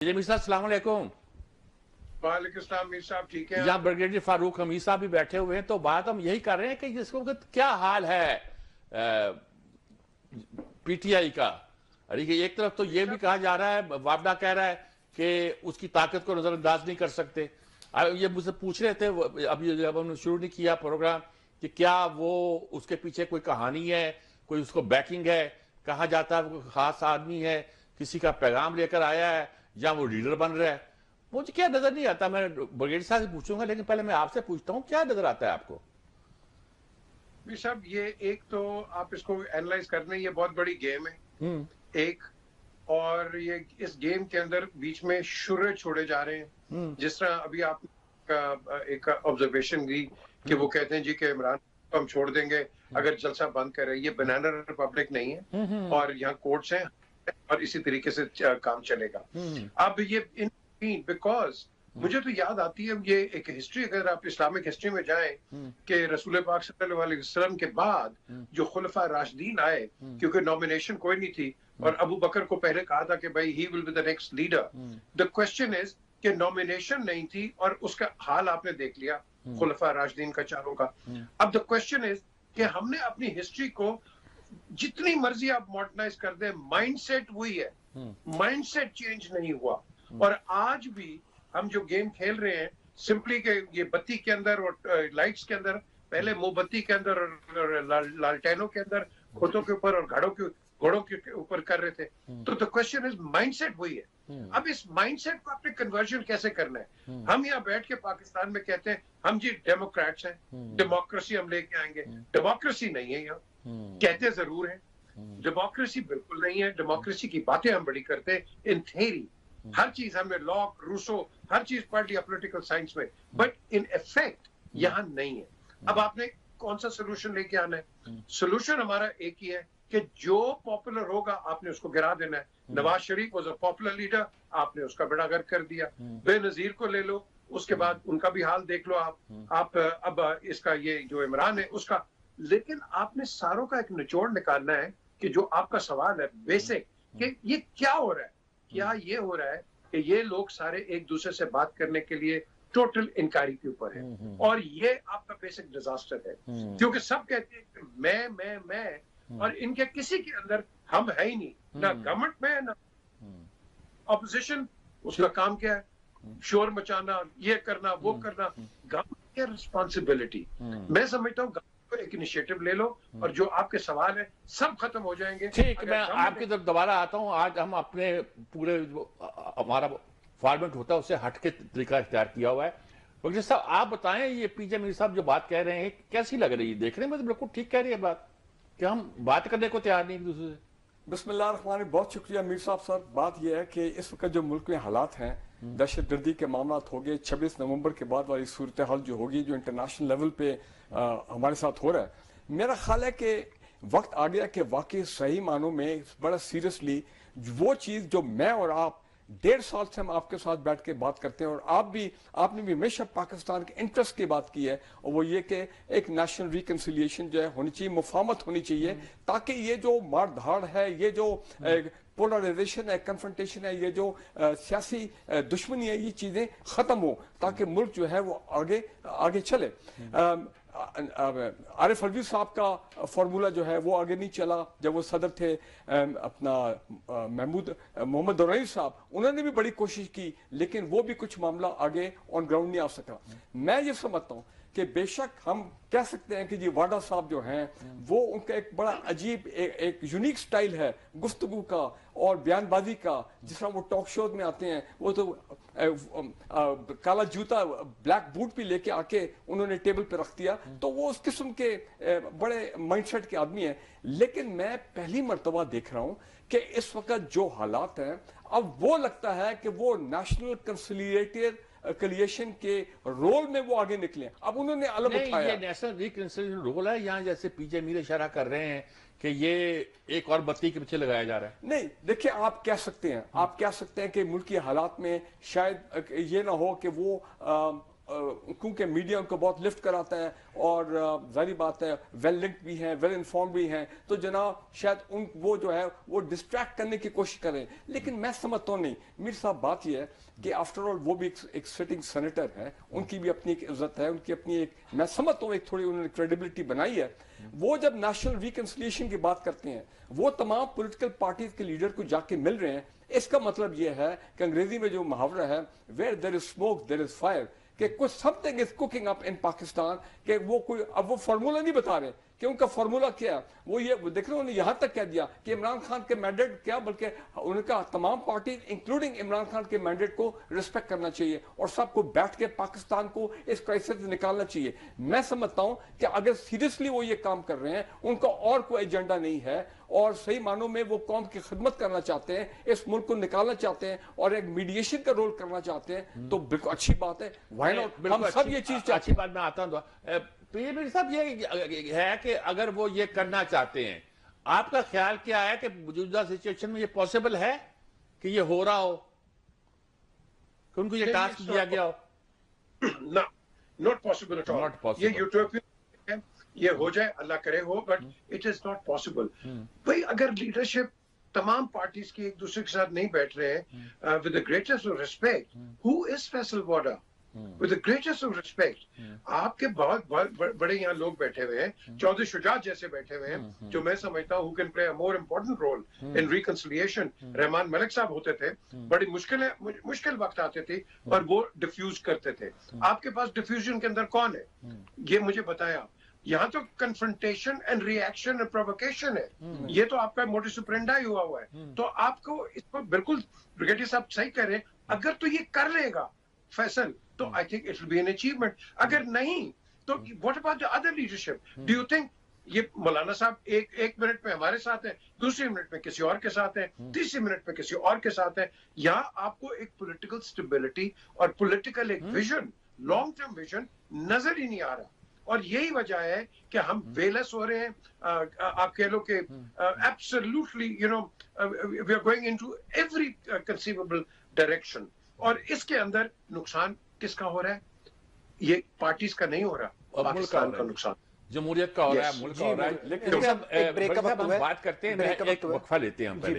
जी मीर साहब अस्सलाम वालेकुम। वालेकुम सलाम। मीर साहब ठीक है? यहाँ ब्रिगेडियर फारूक हमीद साहब भी बैठे हुए हैं, तो बात हम यही कर रहे हैं कि जिसको क्या हाल है पीटीआई का। अरे एक तरफ तो ये भी कहा जा रहा है, वाबडा कह रहा है कि उसकी ताकत को नजरअंदाज नहीं कर सकते। ये मुझसे पूछ रहे थे अभी जब हमने शुरू नहीं किया प्रोग्राम कि क्या वो उसके पीछे कोई कहानी है, कोई उसको बैकिंग है, कहा जाता है वो खास आदमी है, किसी का पैगाम लेकर आया है, या वो लीडर बन रहा है। मुझे क्या नजर नहीं आता। मैं ब्रिगेडियर साहब से पूछूंगा, लेकिन पहले मैं आपसे पूछता हूँ क्या नजर आता है आपको। मीर साहब ये एक तो आप इसको एनालाइज करने, ये बहुत बड़ी गेम है एक, और ये इस गेम के अंदर बीच में शुरे छोड़े जा रहे हैं। जिस तरह अभी आप एक ऑब्जर्वेशन दी कि वो कहते हैं जी कि इमरान को हम छोड़ देंगे अगर जलसा बंद करे। ये बनाना रिपब्लिक नहीं है और यहाँ कोर्ट्स हैं और इसी तरीके से काम चलेगा। अब ये इन बिकॉज मुझे तो याद आती है ये एक हिस्ट्री, अगर आप इस्लामिक हिस्ट्री में जाएं कि रसूल पाक सल्लल्लाहु अलैहि वसल्लम के बाद जो खुलफा राशिदीन आए, क्योंकि नॉमिनेशन कोई नहीं थी और अबू बकर को पहले कहा था कि भाई he will be the next leader. The question is कि नॉमिनेशन नहीं थी और उसका हाल आपने देख लिया खुलफा राशिदीन का, चारों का। अब द क्वेश्चन इज कि हमने अपनी हिस्ट्री को जितनी मर्जी आप मॉडर्नाइज कर दें, माइंडसेट वही है, माइंडसेट चेंज नहीं हुआ। और आज भी हम जो गेम खेल रहे हैं सिंपली के ये बत्ती के अंदर और लाइट्स के अंदर, पहले मोमबत्ती के अंदर और लालटेनों के अंदर, खोतों के ऊपर और घोड़ों के ऊपर कर रहे थे। तो द क्वेश्चन इज माइंडसेट वही है। अब इस माइंडसेट को आपने कन्वर्जन कैसे करना है? हम यहाँ बैठ के पाकिस्तान में कहते हैं हम जी डेमोक्रेट्स हैं, डेमोक्रेसी हम लेके आएंगे। डेमोक्रेसी नहीं है यहाँ, कहते जरूर है डेमोक्रेसी बिल्कुल नहीं है। डेमोक्रेसी की बातें हम बड़ी करते हैं इन थ्योरी, हर चीज हमने लॉक रूसो हर चीज पढ़ लिया पॉलिटिकल साइंस में, बट इन इफेक्ट यहाँ नहीं है। अब आपने कौन सा सोल्यूशन लेके आना है? सोल्यूशन हमारा एक ही है कि जो पॉपुलर होगा आपने उसको गिरा देना है। Nawaz Sharif was a popular leader, आपने उसका बेड़ा गर्क कर दिया। बेनजीर को ले लो, उसके बाद उनका भी हाल देख लो आप अब इसका ये जो इमरान है उसका। लेकिन आपने सारों का एक निचोड़ निकालना है कि जो आपका सवाल है बेसिक, कि ये क्या हो रहा है। क्या ये हो रहा है कि ये लोग सारे एक दूसरे से बात करने के लिए टोटल इनकारी के ऊपर है, और ये आपका बेसिक डिजास्टर है। क्योंकि सब कहते हैं कि मैं और इनके किसी के अंदर हम है ही नहीं, ना गवर्नमेंट में ना ऑपोजिशन। उसका काम क्या है? शोर मचाना, ये करना, वो करना। गवर्नमेंट की रिस्पॉन्सिबिलिटी, मैं समझता हूँ एक इनिशिएटिव ले लो और जो आपके सवाल है सब खत्म हो जाएंगे। ठीक, मैं आपकी तरफ दोबारा आता हूं। आज हम अपने पूरे हमारा फॉर्मेट होता है उससे हटके तरीका इख्तियार किया हुआ है। वकील साहब आप बताएं, ये पीजे मीर साहब जो बात कह रहे हैं कैसी लग रही है? देखने में तो बिल्कुल ठीक कह रही है बात, कि हम बात करने को तैयार नहीं एक दूसरे से। बिस्मिल्लाह, बहुत शुक्रिया मीर साहब। सर बात यह है कि इस वक्त जो मुल्क में हालात हैं, दहशत गर्दी के मामला हो गए, 26 नवंबर के बाद वाली सूरत हाल जो होगी, जो इंटरनेशनल लेवल पे हमारे साथ हो रहा है, मेरा ख्याल है कि वक्त आ गया कि वाकई सही मानों में बड़ा सीरियसली वो चीज़ जो मैं और आप 1.5 साल से हम आपके साथ बैठ के बात करते हैं, और आपने भी हमेशा पाकिस्तान के इंटरेस्ट की बात की है, और वो ये कि एक नेशनल रिकन्सिलिएशन जो है होनी चाहिए, मुफाहमत होनी चाहिए, ताकि ये जो मार धाड़ है, ये जो पोलराइजेशन है, कन्फ्रंटेशन है, ये जो सियासी दुश्मनी है, ये चीज़ें ख़त्म हो ताकि मुल्क जो है वो आगे चले। आरिफ अलवी साहब का फॉर्मूला जो है वो आगे नहीं चला जब वो सदर थे। अपना मोहम्मद दौरानी साहब, उन्होंने भी बड़ी कोशिश की, लेकिन वो भी कुछ मामला आगे ऑन ग्राउंड नहीं आ सका। मैं ये समझता हूँ कि बेशक हम कह सकते हैं कि जी वाडा साहब जो हैं वो उनका एक बड़ा अजीब एक यूनिक स्टाइल है गुफ्तगू का और बयानबाजी का। जिस तरह वो टॉक शोज में आते हैं, वो तो काला जूता ब्लैक बूट भी लेके आके उन्होंने टेबल पे रख दिया, तो वो उस किस्म के बड़े माइंडसेट के आदमी हैं। लेकिन मैं पहली मर्तबा देख रहा हूं कि इस वक्त जो हालात हैं, अब वो लगता है कि वो नेशनल कंसिलिएशन के रोल में वो आगे निकले। अब उन्होंने अलग उठाया, ये नेशनल रिकंसिलिएशन रोल है। यहाँ जैसे पीजे मीर इशारा कर रहे हैं कि ये एक और बत्ती के पीछे लगाया जा रहा है। नहीं, देखिए आप कह सकते हैं कि मुल्क के हालात में शायद ये ना हो कि वो क्योंकि मीडिया उनको बहुत लिफ्ट कराता है और जाहिर बात है वेल लिंक्ड भी हैं, वेल इन्फॉर्म्ड भी हैं, तो जनाब शायद वो जो है वो डिस्ट्रैक्ट करने की कोशिश करें। लेकिन मैं समझता हूँ नहीं, मीर साहब बात यह है कि आफ्टर ऑल वो भी एक सिटिंग सेनेटर है, उनकी भी अपनी एक इज्जत है, उनकी अपनी एक, मैं समझता हूँ एक थोड़ी उन्होंने क्रेडिबिलिटी बनाई है। वो जब नेशनल रिकंसिलिएशन की बात करते हैं, वो तमाम पॉलिटिकल पार्टीज के लीडर को जाके मिल रहे हैं, इसका मतलब ये है कि अंग्रेजी में जो मुहावरा है where there is smoke there is fire, कि कुछ something is cooking up in Pakistan, कि वो कोई अब वो फार्मूला नहीं बता रहे कि उनका फार्मूला क्या है। वो ये देख रहे, उन्होंने यहां तक कह दिया कि इमरान खान के मैंडेट क्या, बल्कि उनका तमाम पार्टी इंक्लूडिंग इमरान खान के मैंडेट को रिस्पेक्ट करना चाहिए और सबको बैठ के पाकिस्तान को इस क्राइसिस से निकालना चाहिए। मैं समझता हूं कि अगर सीरियसली वो ये काम कर रहे हैं, उनका और कोई एजेंडा नहीं है और सही मानों में वो कौम की खिदमत करना चाहते हैं, इस मुल्क को निकालना चाहते हैं और एक मीडिएशन का रोल करना चाहते हैं, तो बिल्कुल अच्छी बात है। व्हाई नॉट, हम सब ये चीज चाहते हैं। अच्छी बात मैं आता हूं। पीर साहब ये है कि अगर वो ये करना चाहते हैं, आपका ख्याल क्या है कि मौजूदा सिचुएशन में ये पॉसिबल है कि ये हो रहा हो, कि उनको ये टास्क दिया गया हो? No, not possible at all. Not possible. ये यूटोपियन है, ये हो जाए, अल्लाह करे हो, but it is not possible. भाई अगर लीडरशिप तमाम पार्टीज की एक दूसरे के साथ नहीं बैठ रहे हैं, with the greatest of respect, who is Faisal Wada? With the greatest of respect, आपके बहुत बड़े यहाँ लोग बैठे हुए हैं, चौधरी शुजात जैसे बैठे हुए हैं, जो मैं समझता हूँ can play a more important role in reconciliation. Rehman Malik साहब होते थे, बड़ी मुश्किल वक्त आते थे और वो डिफ्यूज करते थे। आपके पास डिफ्यूजन के अंदर कौन है, ये मुझे बताया। यहाँ तो confrontation and reaction and provocation है, ये तो आपका मोटिव सुप्रेंडाई हुआ है। तो आपको इसको बिल्कुल ब्रिगेडियर साहब सही कह रहे हैं, अगर तो ये कर लेगा फैसल, तो I think it will be an achievement. अगर नहीं तो what about the other leadership? Do you think ये मौलाना साहब एक मिनट में हमारे साथ है, दूसरे मिनट में किसी और के साथ है, तीसरे मिनट में किसी और के साथ है? यहाँ आपको एक पॉलिटिकल स्टेबिलिटी और पॉलिटिकल एक विजन, लॉन्ग टर्म विजन नजर ही नहीं आ रहा। और यही वजह है कि हम वेलस हो रहे हैं। आप कह लो कि absolutely you know we are going into every conceivable direction, और इसके अंदर नुकसान किसका हो रहा है? ये पार्टीज का नहीं हो रहा, पाकिस्तान का नुकसान जमहूरियत का हो रहा है, मुल्क का हो रहा है। लेकिन हम बात करते हैं, एक वक्फा लेते हैं हम पहले।